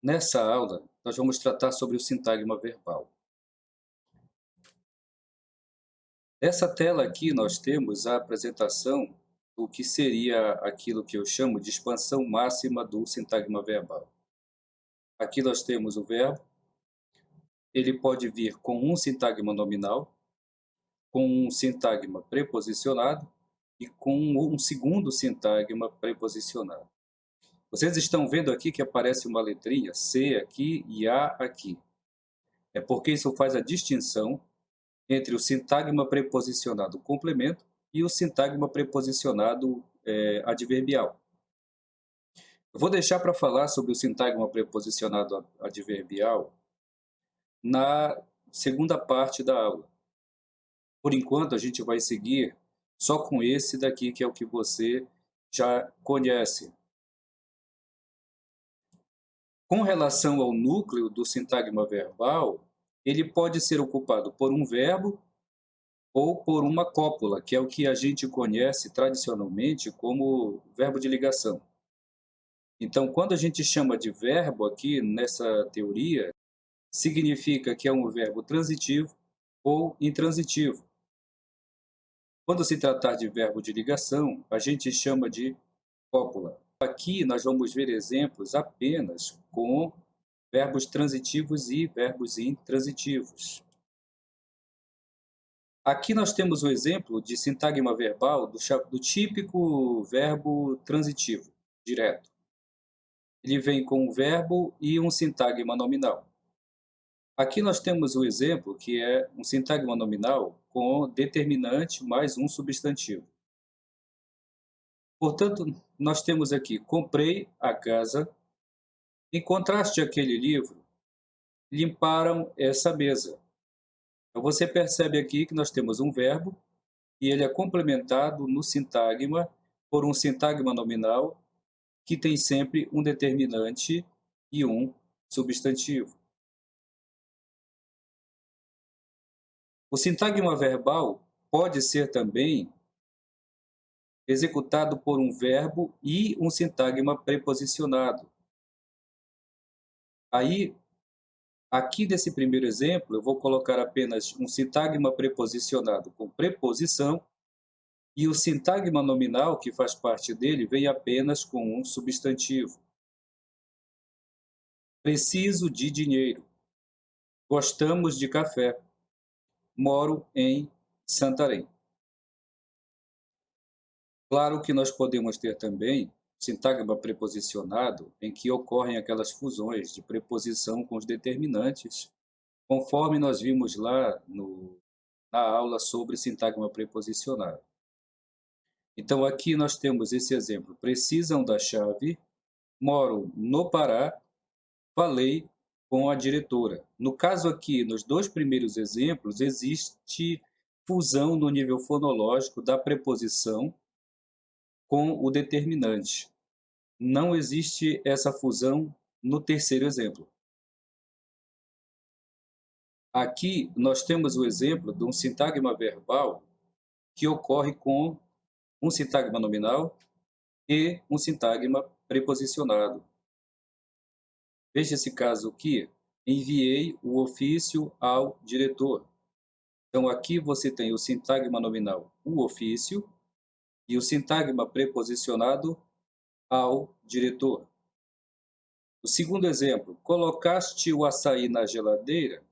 Nessa aula, nós vamos tratar sobre o sintagma verbal. Nessa tela aqui, nós temos a apresentação do que seria aquilo que eu chamo de expansão máxima do sintagma verbal. Aqui nós temos o verbo, ele pode vir com um sintagma nominal, com um sintagma preposicionado e com um segundo sintagma preposicionado. Vocês estão vendo aqui que aparece uma letrinha C aqui e A aqui. É porque isso faz a distinção entre o sintagma preposicionado complemento e o sintagma preposicionado adverbial. Eu vou deixar para falar sobre o sintagma preposicionado adverbial na segunda parte da aula. Por enquanto, a gente vai seguir só com esse daqui, que é o que você já conhece. Com relação ao núcleo do sintagma verbal, ele pode ser ocupado por um verbo ou por uma cópula, que é o que a gente conhece tradicionalmente como verbo de ligação. Então, quando a gente chama de verbo aqui nessa teoria, significa que é um verbo transitivo ou intransitivo. Quando se tratar de verbo de ligação, a gente chama de cópula. Aqui nós vamos ver exemplos apenas com verbos transitivos e verbos intransitivos. Aqui nós temos o exemplo de sintagma verbal do típico verbo transitivo, direto. Ele vem com um verbo e um sintagma nominal. Aqui nós temos o exemplo que é um sintagma nominal com determinante mais um substantivo. Portanto, nós temos aqui, comprei a casa, encontraste aquele livro, limparam essa mesa. Então você percebe aqui que nós temos um verbo e ele é complementado no sintagma por um sintagma nominal que tem sempre um determinante e um substantivo. O sintagma verbal pode ser também executado por um verbo e um sintagma preposicionado. Aí, aqui nesse primeiro exemplo, eu vou colocar apenas um sintagma preposicionado com preposição e o sintagma nominal, que faz parte dele, vem apenas com um substantivo. Preciso de dinheiro. Gostamos de café. Moro em Santarém. Claro que nós podemos ter também sintagma preposicionado em que ocorrem aquelas fusões de preposição com os determinantes, conforme nós vimos lá na aula sobre sintagma preposicionado. Então, aqui nós temos esse exemplo. Precisam da chave, moro no Pará, falei com a diretora. No caso aqui, nos dois primeiros exemplos, existe fusão no nível fonológico da preposição com o determinante. Não existe essa fusão no terceiro exemplo. Aqui nós temos o exemplo de um sintagma verbal que ocorre com um sintagma nominal e um sintagma preposicionado. Veja esse caso aqui. Enviei o ofício ao diretor. Então, aqui você tem o sintagma nominal, o ofício, e o sintagma preposicionado ao diretor. O segundo exemplo, colocaste o açaí na geladeira.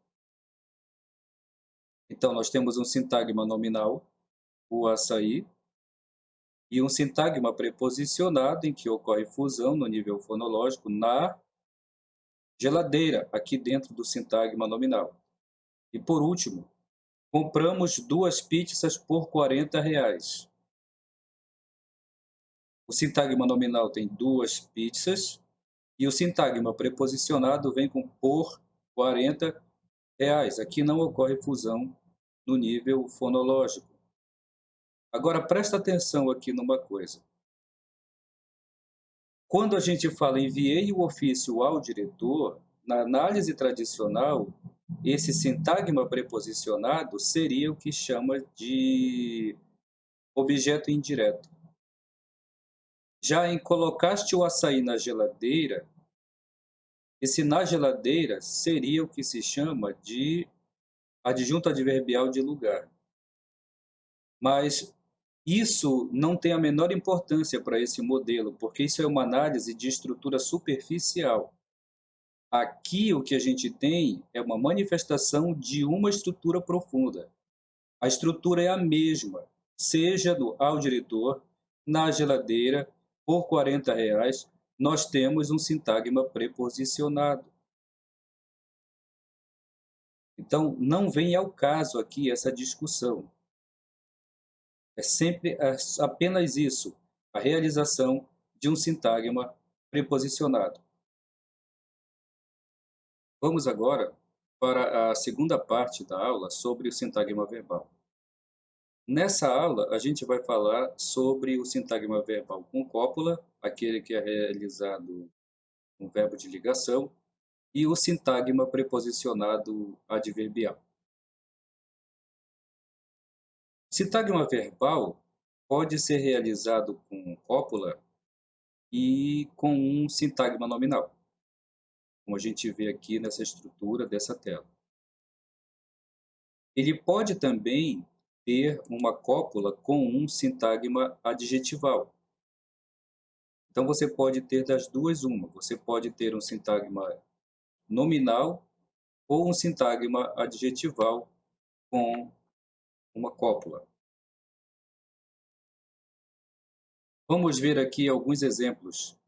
Então, nós temos um sintagma nominal, o açaí, e um sintagma preposicionado em que ocorre fusão no nível fonológico na geladeira, aqui dentro do sintagma nominal. E por último, compramos 2 pizzas por R$ 40. O sintagma nominal tem 2 pizzas e o sintagma preposicionado vem com por R$ 40. Aqui não ocorre fusão no nível fonológico. Agora presta atenção aqui numa coisa. Quando a gente fala enviei o ofício ao diretor, na análise tradicional, esse sintagma preposicionado seria o que chama de objeto indireto. Já em colocaste o açaí na geladeira, Esse na geladeira seria o que se chama de adjunto adverbial de lugar. Mas isso não tem a menor importância para esse modelo, porque isso é uma análise de estrutura superficial. Aqui o que a gente tem é uma manifestação de uma estrutura profunda. A estrutura é a mesma, seja no ao diretor, na geladeira, por R$ 40, nós temos um sintagma preposicionado. Então, não vem ao caso aqui essa discussão. É sempre apenas isso, a realização de um sintagma preposicionado. Vamos agora para a segunda parte da aula sobre o sintagma verbal. Nessa aula, a gente vai falar sobre o sintagma verbal com cópula, aquele que é realizado com verbo de ligação, e o sintagma preposicionado adverbial. O sintagma verbal pode ser realizado com cópula e com um sintagma nominal, como a gente vê aqui nessa estrutura dessa tela. Ele pode também ter uma cópula com um sintagma adjetival. Então, você pode ter das duas uma. Você pode ter um sintagma nominal ou um sintagma adjetival com uma cópula. Vamos ver aqui alguns exemplos.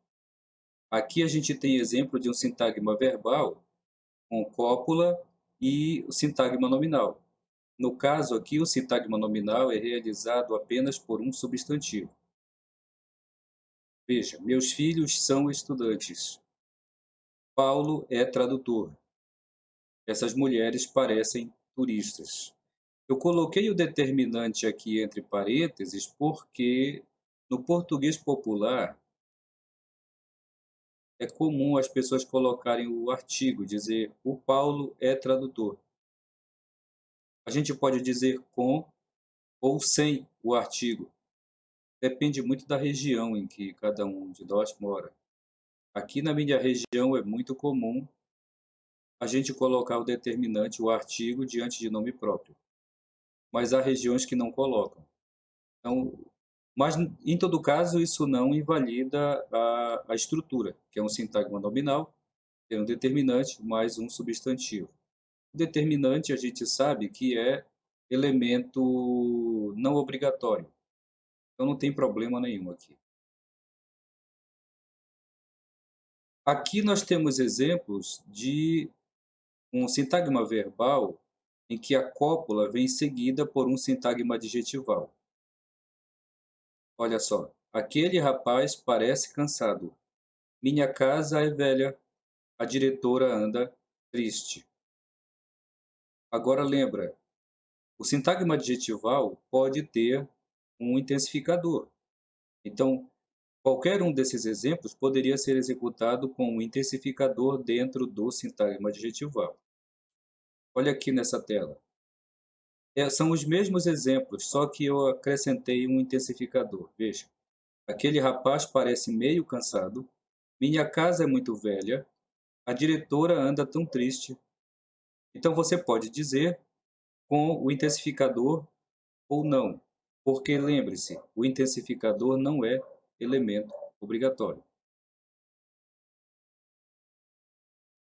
Aqui a gente tem exemplo de um sintagma verbal com cópula e o sintagma nominal. No caso aqui, o sintagma nominal é realizado apenas por um substantivo. Veja, meus filhos são estudantes. Paulo é tradutor. Essas mulheres parecem turistas. Eu coloquei o determinante aqui entre parênteses porque no português popular é comum as pessoas colocarem o artigo, dizer o Paulo é tradutor. A gente pode dizer com ou sem o artigo. Depende muito da região em que cada um de nós mora. Aqui na minha região é muito comum a gente colocar o determinante, o artigo, diante de nome próprio. Mas há regiões que não colocam. Então, mas, em todo caso, isso não invalida a estrutura, que é um sintagma nominal, tem um determinante mais um substantivo. O determinante a gente sabe que é elemento não obrigatório, então não tem problema nenhum aqui. Aqui nós temos exemplos de um sintagma verbal em que a cópula vem seguida por um sintagma adjetival. Olha só, aquele rapaz parece cansado. Minha casa é velha, a diretora anda triste. Agora lembra, o sintagma adjetival pode ter um intensificador. Então, qualquer um desses exemplos poderia ser executado com um intensificador dentro do sintagma adjetival. Olha aqui nessa tela. São os mesmos exemplos, só que eu acrescentei um intensificador. Veja, aquele rapaz parece meio cansado. Minha casa é muito velha. A diretora anda tão triste. Então você pode dizer com o intensificador ou não, porque lembre-se, o intensificador não é elemento obrigatório.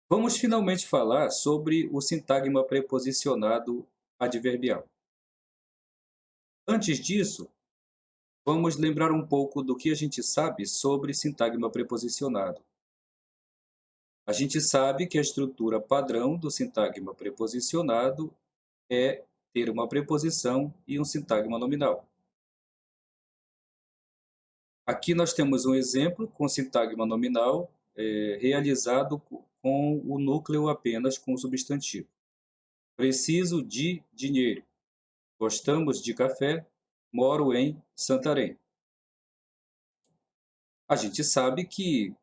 Vamos finalmente falar sobre o sintagma preposicionado adverbial. Antes disso, vamos lembrar um pouco do que a gente sabe sobre sintagma preposicionado. A gente sabe que a estrutura padrão do sintagma preposicionado é ter uma preposição e um sintagma nominal. Aqui nós temos um exemplo com sintagma nominal realizado com o núcleo apenas com o substantivo. Preciso de dinheiro. Gostamos de café. Moro em Santarém. A gente sabe que,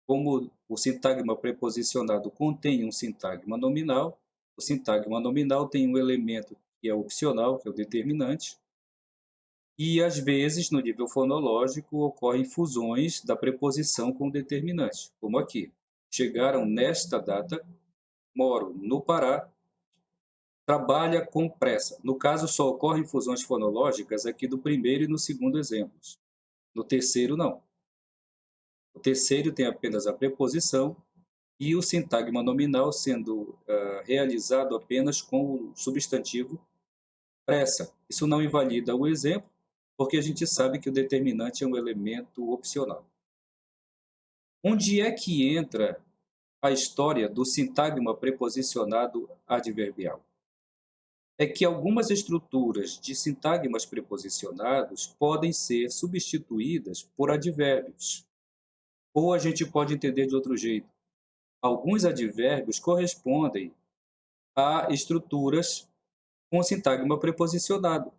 como o sintagma preposicionado contém um sintagma nominal, o sintagma nominal tem um elemento que é opcional, que é o determinante, e às vezes, no nível fonológico, ocorrem fusões da preposição com o determinante, como aqui. chegaram nesta data, moro no Pará, trabalha com pressa. No caso, só ocorrem fusões fonológicas aqui do primeiro e no segundo exemplos. No terceiro, não. O terceiro tem apenas a preposição e o sintagma nominal sendo realizado apenas com o substantivo pressa. Isso não invalida o exemplo, porque a gente sabe que o determinante é um elemento opcional. Onde é que entra a história do sintagma preposicionado adverbial? É que algumas estruturas de sintagmas preposicionados podem ser substituídas por advérbios. Ou a gente pode entender de outro jeito. Alguns advérbios correspondem a estruturas com sintagma preposicionado.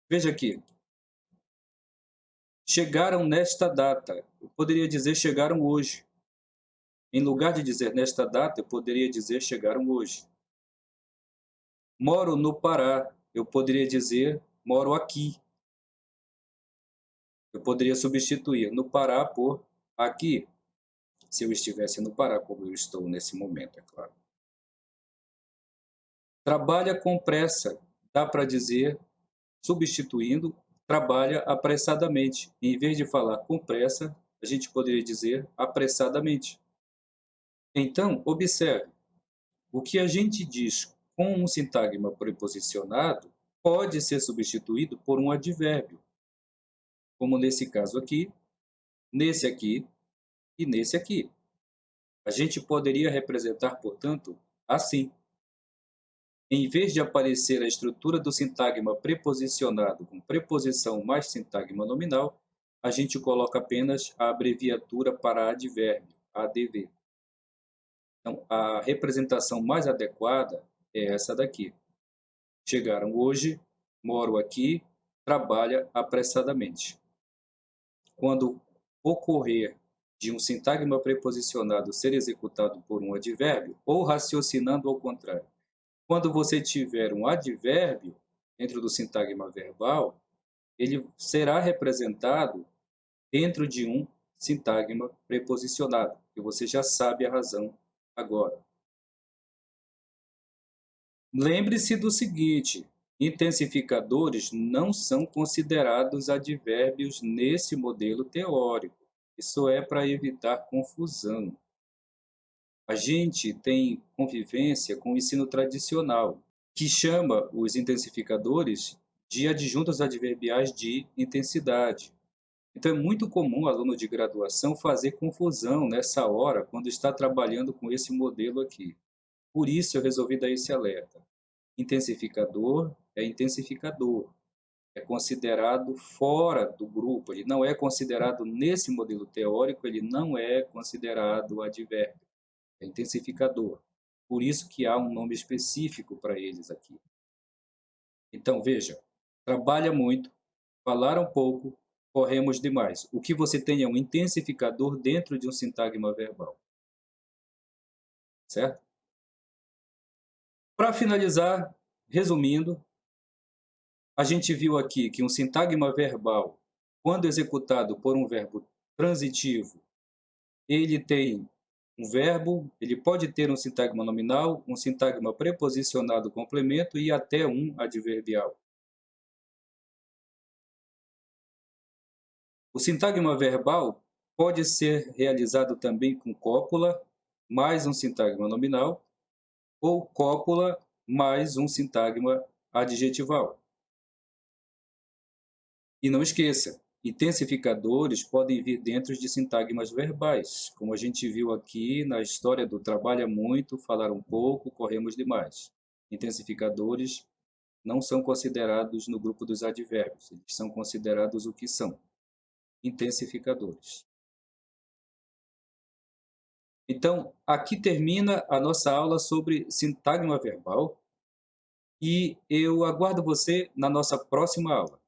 Veja aqui. Chegaram nesta data. Eu poderia dizer chegaram hoje. Em lugar de dizer nesta data, eu poderia dizer chegaram hoje. Moro no Pará. Eu poderia dizer moro aqui. Eu poderia substituir no Pará por aqui, se eu estivesse no Pará, como eu estou nesse momento, é claro. Trabalha com pressa. Dá para dizer, substituindo, trabalha apressadamente. Em vez de falar com pressa, a gente poderia dizer apressadamente. Então, observe, o que a gente diz com um sintagma preposicionado pode ser substituído por um advérbio, como nesse caso aqui, nesse aqui e nesse aqui. A gente poderia representar, portanto, assim. Em vez de aparecer a estrutura do sintagma preposicionado com preposição mais sintagma nominal, a gente coloca apenas a abreviatura para advérbio, ADV. Então, a representação mais adequada é essa daqui. Chegaram hoje, moro aqui, trabalha apressadamente. Quando ocorrer de um sintagma preposicionado ser executado por um advérbio, ou raciocinando ao contrário, quando você tiver um advérbio dentro do sintagma verbal, ele será representado dentro de um sintagma preposicionado, que você já sabe a razão agora. Lembre-se do seguinte: intensificadores não são considerados advérbios nesse modelo teórico. Isso é para evitar confusão. A gente tem convivência com o ensino tradicional, que chama os intensificadores de adjuntos adverbiais de intensidade. Então, é muito comum o aluno de graduação fazer confusão nessa hora, quando está trabalhando com esse modelo aqui. Por isso, eu resolvi dar esse alerta. Intensificador é intensificador. É considerado fora do grupo. Ele não é considerado, nesse modelo teórico, ele não é considerado advérbio. É intensificador. Por isso que há um nome específico para eles aqui. Então, veja, trabalha muito, falar um pouco, corremos demais. O que você tem é um intensificador dentro de um sintagma verbal. Certo? Para finalizar, resumindo, a gente viu aqui que um sintagma verbal, quando executado por um verbo transitivo, ele tem um verbo, ele pode ter um sintagma nominal, um sintagma preposicionado complemento e até um adverbial. O sintagma verbal pode ser realizado também com cópula, mais um sintagma nominal, ou cópula, mais um sintagma adjetival. E não esqueça, intensificadores podem vir dentro de sintagmas verbais, como a gente viu aqui na história do trabalha muito, falar um pouco, corremos demais. Intensificadores não são considerados no grupo dos advérbios, eles são considerados o que são, intensificadores. Então, aqui termina a nossa aula sobre sintagma verbal e eu aguardo você na nossa próxima aula.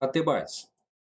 Até mais!